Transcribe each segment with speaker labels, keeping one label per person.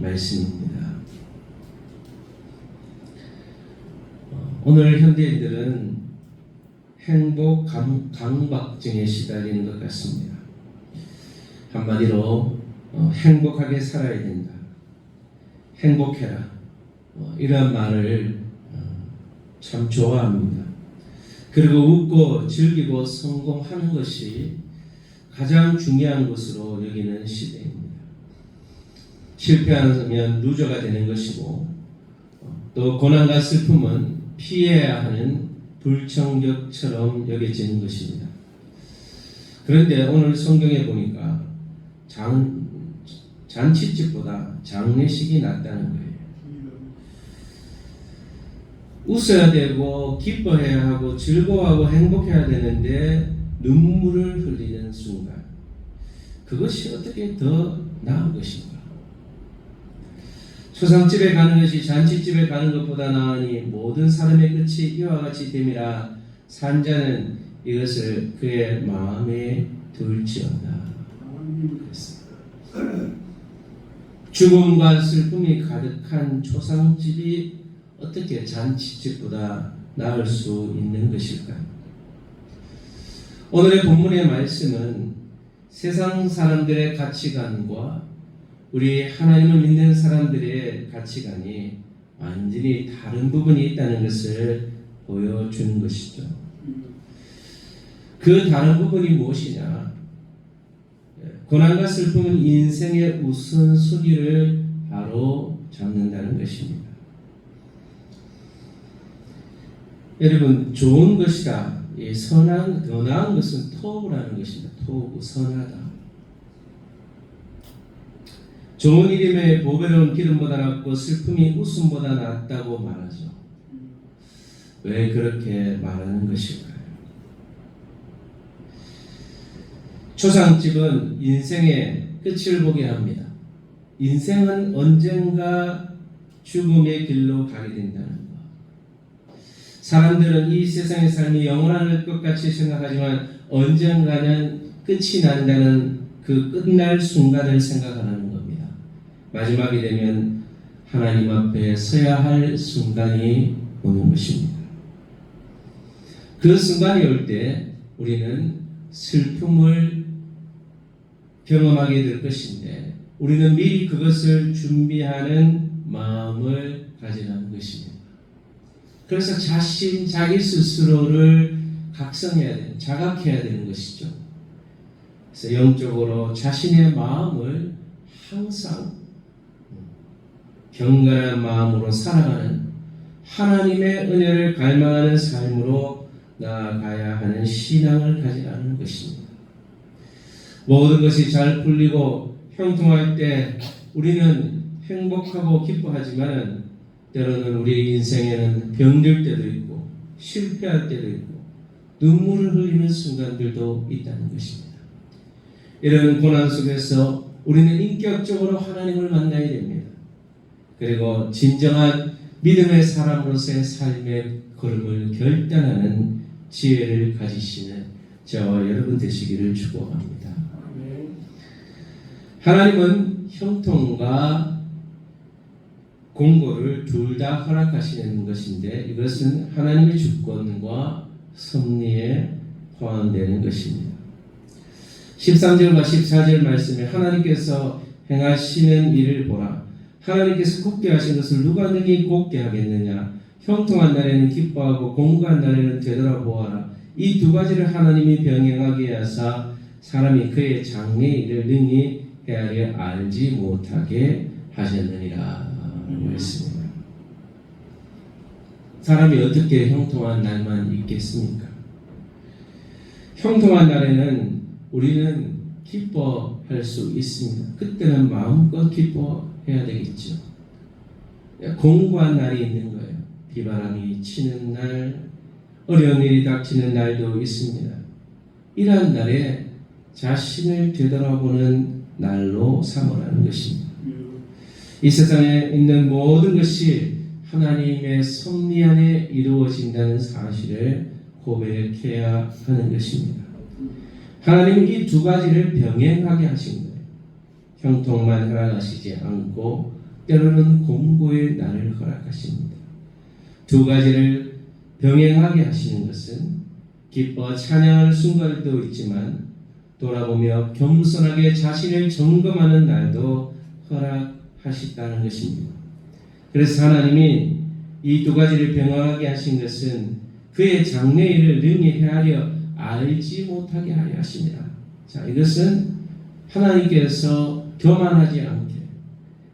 Speaker 1: 말씀입니다. 오늘 현대인들은 행복 강박증에 시달리는 것 같습니다. 한마디로 행복하게 살아야 된다, 행복해라, 이런 말을 참 좋아합니다. 그리고 웃고 즐기고 성공하는 것이 가장 중요한 것으로 여기는 시대입니다. 실패하면 루저가 되는 것이고, 또 고난과 슬픔은 피해야 하는 불청객처럼 여겨지는 것입니다. 그런데 오늘 성경에 보니까 잔치집보다 장례식이 낫다는 거예요. 웃어야 되고 기뻐해야 하고 즐거워하고 행복해야 되는데 눈물을 흘리는 순간, 그것이 어떻게 더 나은 것인가? 초상집에 가는 것이 잔치집에 가는 것보다 나으니 모든 사람의 끝이 이와 같이 됨이라. 산자는 이것을 그의 마음에 둘지어다. 죽음과 슬픔이 가득한 초상집이 어떻게 잔치집보다 나을 수 있는 것일까요? 오늘의 본문의 말씀은 세상 사람들의 가치관과 우리 하나님을 믿는 사람들의 가치관이 완전히 다른 부분이 있다는 것을 보여주는 것이죠. 그 다른 부분이 무엇이냐? 고난과 슬픔은 인생의 우선순위를 바로 잡는다는 것입니다. 여러분, 좋은 것이다, 선한, 더 나은 것은 토부라는 것입니다. 토부, 선하다. 좋은 이름에 보배로운 기름보다 낫고 슬픔이 웃음보다 낫다고 말하죠. 왜 그렇게 말하는 것일까요? 초상집은 인생의 끝을 보게 합니다. 인생은 언젠가 죽음의 길로 가게 된다는 것. 사람들은 이 세상의 삶이 영원할 것 같이 생각하지만 언젠가는 끝이 난다는 그 끝날 순간을 생각하는 겁니다. 마지막이 되면 하나님 앞에 서야 할 순간이 오는 것입니다. 그 순간이 올 때 우리는 슬픔을 경험하게 될 것인데, 우리는 미리 그것을 준비하는 마음을 가지라는 것입니다. 그래서 자기 스스로를 각성해야 되는, 자각해야 되는 것이죠. 그래서 영적으로 자신의 마음을 항상 경건한 마음으로 살아가는, 하나님의 은혜를 갈망하는 삶으로 나아가야 하는 신앙을 가지라는 것입니다. 모든 것이 잘 풀리고 형통할 때 우리는 행복하고 기뻐하지만, 때로는 우리 인생에는 병들 때도 있고 실패할 때도 있고 눈물을 흘리는 순간들도 있다는 것입니다. 이런 고난 속에서 우리는 인격적으로 하나님을 만나야 됩니다. 그리고 진정한 믿음의 사람으로서의 삶의 걸음을 결단하는 지혜를 가지시는 저와 여러분 되시기를 축복합니다. 하나님은 형통과 공고를 둘 다 허락하시는 것인데, 이것은 하나님의 주권과 섭리에 포함되는 것입니다. 13절과 14절 말씀에 하나님께서 행하시는 일을 보라. 하나님께서 곱게 하신 것을 누가 능히 곱게 하겠느냐? 형통한 날에는 기뻐하고 공고한 날에는 되돌아보아라. 이 두 가지를 하나님이 병행하게 하사 사람이 그의 장래 일을 능히 헤아려 알지 못하게 하셨느니라. 말씀입니다. 사람이 어떻게 형통한 날만 있겠습니까? 형통한 날에는 우리는 기뻐할 수 있습니다. 그때는 마음껏 기뻐해야 되겠죠. 공고한 날이 있는 거예요. 비바람이 치는 날, 어려운 일이 닥치는 날도 있습니다. 이러한 날에 자신을 되돌아보는 날로 삼으라는 것입니다. 이 세상에 있는 모든 것이 하나님의 섭리 안에 이루어진다는 사실을 고백해야 하는 것입니다. 하나님은 이 두 가지를 병행하게 하신 거예요. 형통만 허락하시지 않고 때로는 공고의 날을 허락하십니다. 두 가지를 병행하게 하시는 것은 기뻐 찬양하는 순간도 있지만 돌아보며 겸손하게 자신을 점검하는 날도 허락하셨다는 것입니다. 그래서 하나님이 이 두 가지를 병행하게 하신 것은 그의 장래일을 능히 헤아려 알지 못하게 하려 하십니다. 자, 이것은 하나님께서 교만하지 않게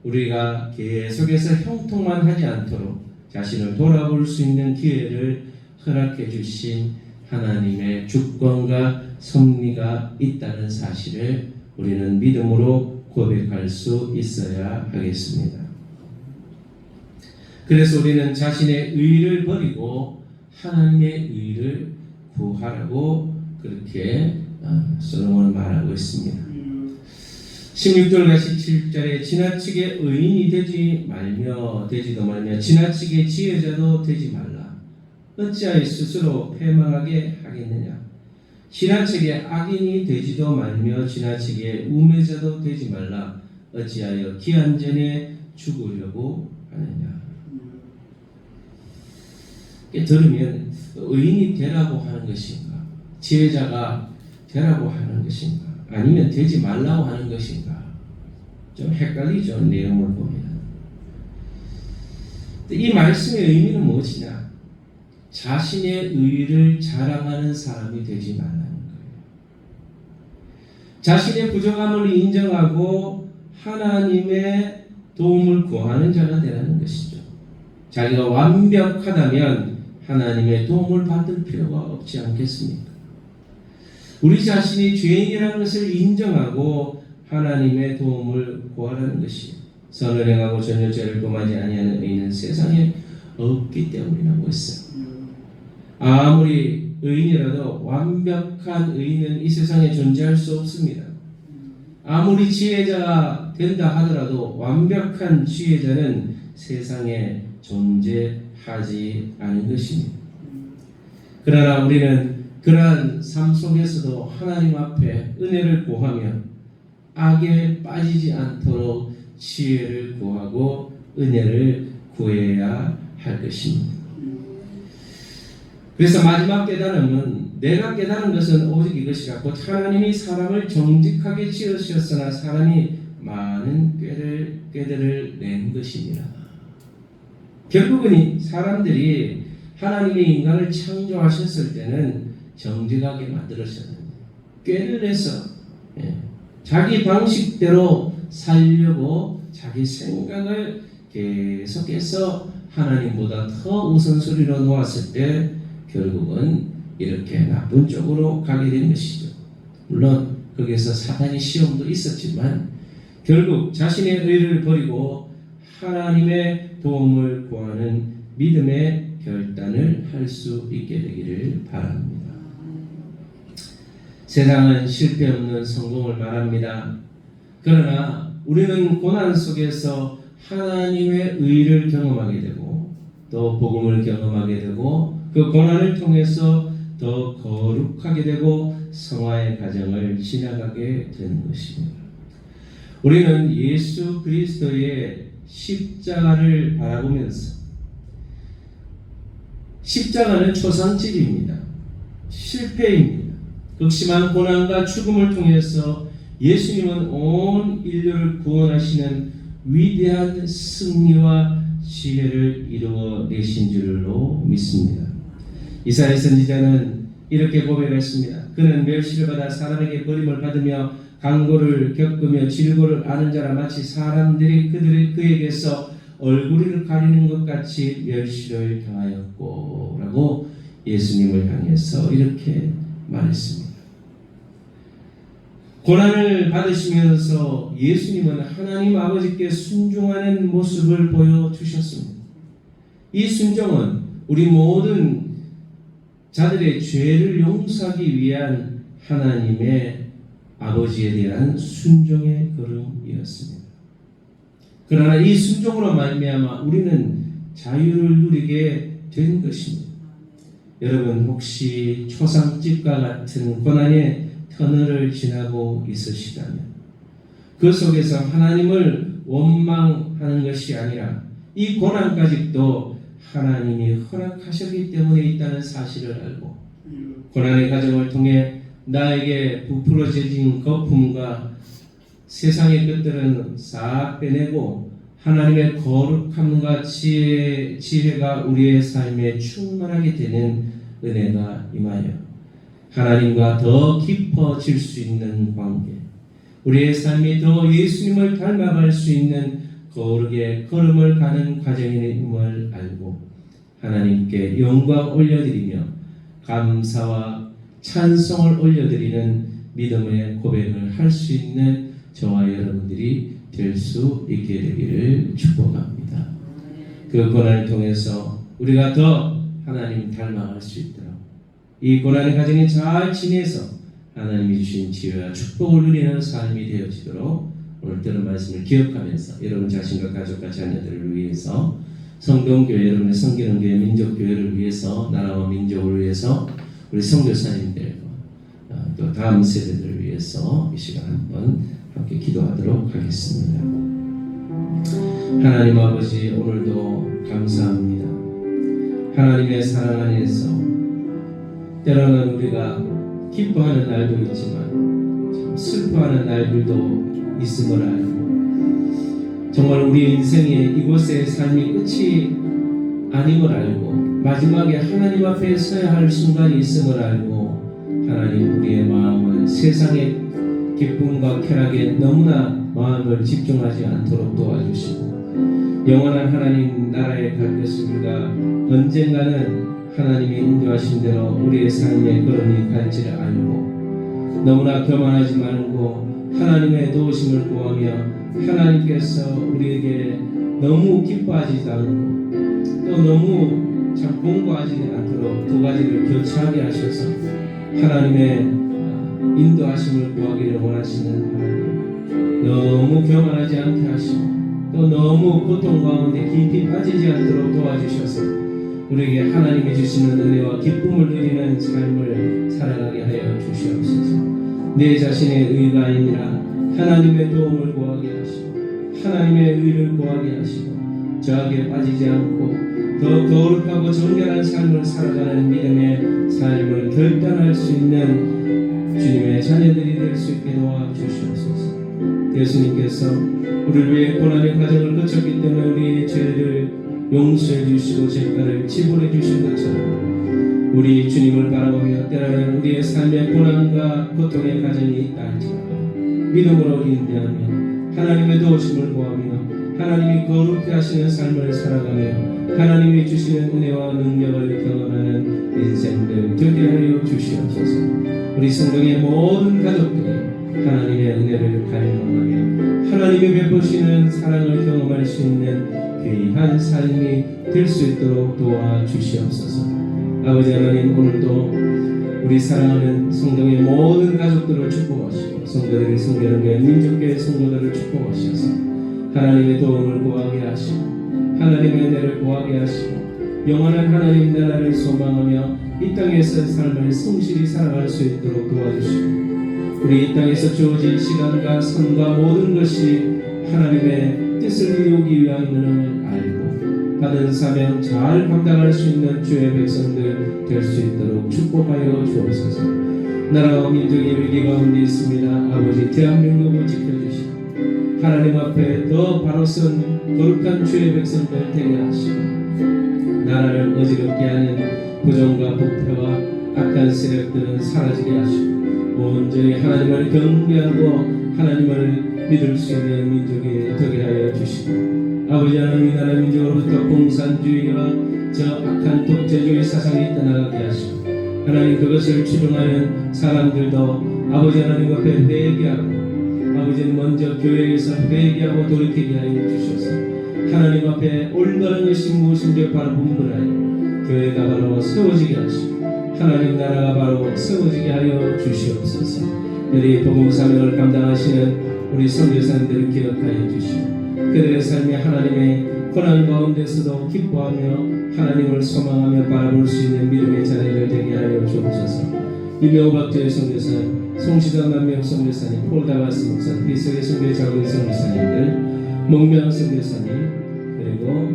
Speaker 1: 우리가 계속해서 형통만 하지 않도록 자신을 돌아볼 수 있는 기회를 허락해 주신 하나님의 주권과 섭리가 있다는 사실을 우리는 믿음으로 고백할 수 있어야 하겠습니다. 그래서 우리는 자신의 의를 버리고 하나님의 의를 구하라고 그렇게 솔로몬은 말하고 있습니다. 16절과 17절에 지나치게 의인이 되지 말며 되지도 말며 지나치게 지혜자도 되지 말라. 어찌하여 스스로 패망하게 하겠느냐. 지나치게 악인이 되지도 말며 지나치게 우매자도 되지 말라. 어찌하여 기한 전에 죽으려고 하느냐. 들으면 의인이 되라고 하는 것인가, 지혜자가 되라고 하는 것인가, 아니면 되지 말라고 하는 것인가, 좀 헷갈리죠. 내용을 보면. 이 말씀의 의미는 무엇이냐? 자신의 의를 자랑하는 사람이 되지 말라는 거예요. 자신의 부족함을 인정하고 하나님의 도움을 구하는 자가 되라는 것이죠. 자기가 완벽하다면 하나님의 도움을 받을 필요가 없지 않겠습니까? 우리 자신이 죄인이라는 것을 인정하고 하나님의 도움을 구하라는 것이 선을 행하고 전혀 죄를 범하지 아니하는 의인은 세상에 없기 때문이라고 했어요. 아무리 의인이라도 완벽한 의인은 이 세상에 존재할 수 없습니다. 아무리 지혜자가 된다 하더라도 완벽한 지혜자는 세상에 존재하지 않은 것입니다. 그러나 우리는 그러한 삶 속에서도 하나님 앞에 은혜를 구하며 악에 빠지지 않도록 지혜를 구하고 은혜를 구해야 할 것입니다. 그래서 마지막 깨달음은 내가 깨달은 것은 오직 이것이라 곧 하나님이 사람을 정직하게 지으셨으나 사람이 많은 꾀들을 낸 것이니라. 결국은 사람들이 하나님이 인간을 창조하셨을 때는 정직하게 만들으셨는데 꾀를 내서 자기 방식대로 살려고 자기 생각을 계속해서 하나님보다 더 우선순위로 놓았을 때 결국은 이렇게 나쁜 쪽으로 가게 된 것이죠. 물론 거기에서 사탄의 시험도 있었지만 결국 자신의 의를 버리고 하나님의 도움을 구하는 믿음의 결단을 할 수 있게 되기를 바랍니다. 세상은 실패 없는 성공을 말합니다. 그러나 우리는 고난 속에서 하나님의 의를 경험하게 되고 또 복음을 경험하게 되고 그 고난을 통해서 더 거룩하게 되고 성화의 과정을 지나가게 되는 것입니다. 우리는 예수 그리스도의 십자가를 바라보면서 십자가는 초상집입니다. 실패입니다. 극심한 고난과 죽음을 통해서 예수님은 온 인류를 구원하시는 위대한 승리와 지혜를 이루어내신 줄로 믿습니다. 이사야 선지자는 이렇게 고백했습니다. 그는 멸시를 받아 사람에게 버림을 받으며 강고를 겪으며 질고를 아는 자라 마치 사람들이 그에게서 얼굴을 가리는 것 같이 멸시를 당하였고 라고 예수님을 향해서 이렇게 말했습니다. 고난을 받으시면서 예수님은 하나님 아버지께 순종하는 모습을 보여주셨습니다. 이 순종은 우리 모든 자들의 죄를 용서하기 위한 하나님의 아버지에 대한 순종의 걸음이었습니다. 그러나 이 순종으로 말미암아 우리는 자유를 누리게 된 것입니다. 여러분 혹시 초상집과 같은 고난의 터널을 지나고 있으시다면 그 속에서 하나님을 원망 하는 것이 아니라 이 고난까지도 하나님이 허락하셨기 때문에 있다는 사실을 알고 고난의 과정을 통해 나에게 부풀어진 거품과 세상의 것들은 싹 빼내고 하나님의 거룩함과 지혜가 우리의 삶에 충만하게 되는 은혜가 임하여 하나님과 더 깊어질 수 있는 관계, 우리의 삶이 더 예수님을 닮아갈 수 있는 거룩의 걸음을 가는 과정임을 알고 하나님께 영광 올려드리며 감사와 찬송을 올려드리는 믿음의 고백을 할 수 있는 저와 여러분들이 될 수 있게 되기를 축복합니다. 그 고난을 통해서 우리가 더 하나님 닮아갈 수 있도록 이 고난의 과정에 잘 지내서 하나님이 주신 지혜와 축복을 누리는 삶이 되어지도록 오늘 들은 말씀을 기억하면서 여러분 자신과 가족과 자녀들을 위해서 성동교회, 여러분의 섬기는 교회, 민족교회를 위해서 나라와 민족을 위해서 우리 선교사님들과 또 다음 세대들을 위해서 이 시간 한번 함께 기도하도록 하겠습니다. 하나님 아버지, 오늘도 감사합니다. 하나님의 사랑 안에서 때로는 우리가 기뻐하는 날도 있지만 참 슬퍼하는 날들도 있음을 알고 정말 우리 인생의 이곳의 삶이 끝이 아님을 알고 마지막에 하나님 앞에 서야 할 순간이 있음을 알고 하나님 우리의 마음을 세상의 기쁨과 쾌락에 너무나 마음을 집중하지 않도록 도와주시고 영원한 하나님 나라에 갈 것을 우리가 언젠가는 하나님의 인도하신 대로 우리의 삶의 걸음이 갈지를 알고 너무나 교만하지 말고 하나님의 도우심을 구하며 하나님께서 우리에게 너무 기뻐하지 않고 또 너무 참 공고하지 않도록 두 가지를 교차하게 하셔서 하나님의 인도하심을 구하기를 원하시는 하나님, 너무 교만하지 않게 하시고 또 너무 고통 가운데 깊이 빠지지 않도록 도와주셔서 우리에게 하나님이 주시는 은혜와 기쁨을 누리는 삶을 살아가게 하여 주시옵소서. 내 자신의 의가 아니라 하나님의 도움을 구하게 하시고 하나님의 의를 구하게 하시고 저하게 빠지지 않고 더 거룩하고 정결한 삶을 살아가는 믿음의 삶을 결단할 수 있는 주님의 자녀들이 될 수 있게 도와주시옵소서. 예수님께서 우리를 위해 고난의 과정을 거쳤기 때문에 우리의 죄를 용서해 주시고 죄가를 지불해 주신 것처럼 우리 주님을 바라보며 때로는 우리의 삶의 고난과 고통의 과정이 있다 할지라도 믿음으로 인내하며 하나님의 도우심을 구하며 하나님이 거룩게 하시는 삶을 살아가며 하나님이 주시는 은혜와 능력을 경험하는 인생들 되게 하여 주시옵소서. 우리 성도의 모든 가족들이 하나님의 은혜를 갈망하며 하나님이 베푸시는 사랑을 경험할 수 있는 귀한 삶이 될 수 있도록 도와주시옵소서. 아버지 하나님, 오늘도 우리 사랑하는 성도의 모든 가족들을 축복하시고 성도들이 섬기는 교회 민족교회 성도들을 축복하셔서 하나님의 도움을 구하게 하시고 하나님의 은혜를 구하게 하시고 영원한 하나님 나라를 소망하며 이 땅에서 삶을 성실히 살아갈 수 있도록 도와주시고 우리 이 땅에서 주어진 시간과 선과 모든 것이 하나님의 뜻을 이루기 위함임을 알고 받은 사명 잘 감당할 수 있는 주의 백성들 될 수 있도록 축복하여 주옵소서. 나라와 민족이 위기 가운데 있습니다. 아버지, 대한민국을 지켜주시고 하나님 앞에 더 바로 선 거룩한 주의 백성들 되게 하시고 나라를 어지럽게 하는 부정과 부패와 악한 세력들은 사라지게 하시고 온전히 하나님을 경배하고 하나님을 믿을 수 있는 민족이 되게 하여 주시고 아버지 하나님, 이 나라 민족으로부터 공산주의와 저 악한 독재주의 사상이 떠나가게 하시고 하나님 그것을 추종하는 사람들도 아버지 하나님 앞에 회개하고 아버지는 먼저 교회에서 회개하고 돌이키게 하여 주셔서 하나님 앞에 올바른 것이 무엇인지 바로 분별하여 교회가 바로 세워지게 하시고 하나님 나라가 바로 세워지게 하여 주시옵소서. 여기 복음 사명을 감당하시는 우리 선교사님들을 기억하여 주시고 그들의 삶이 하나님의 고난 가운데서도 기뻐하며 하나님을 소망하며 바라볼 수 있는 믿음의 자녀들 되게 하여 주옵소서. 이명박교회 선교사님, 송시전 남명 선교사님, 폴다바스 목사님, 비석의 선교 자국의 선교사님들 목명 선교사님, 그리고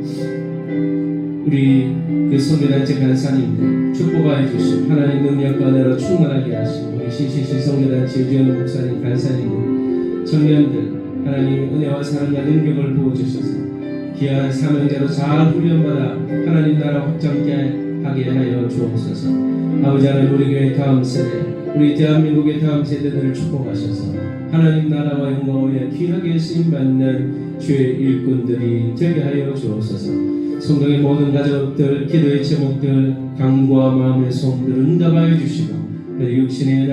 Speaker 1: 우리 그 선교단체 간사님들 축복하여 주시고 하나님 능력과 은혜로 충만하게 하시고 우리 CCC 선교단체 유지현 목사님 간사님들 청년들 하나님 은혜와 사랑과 능력을 부어주셔서 귀한 사명자로 잘 훈련받아 하나님 나라 확장케 하게 하여 주옵소서. 아버지 하나님 우리 교회 다음 세대 우리 대한민국의 다음 세대들을 축복하셔서 하나님 나라와 영광을 귀하게 쓰임받는 주의 일꾼들이 되게 하여 주옵소서. 성도의 모든 가족들 기도의 제목들 간구와 마음의 소원들을 응답하여 주시고 육신의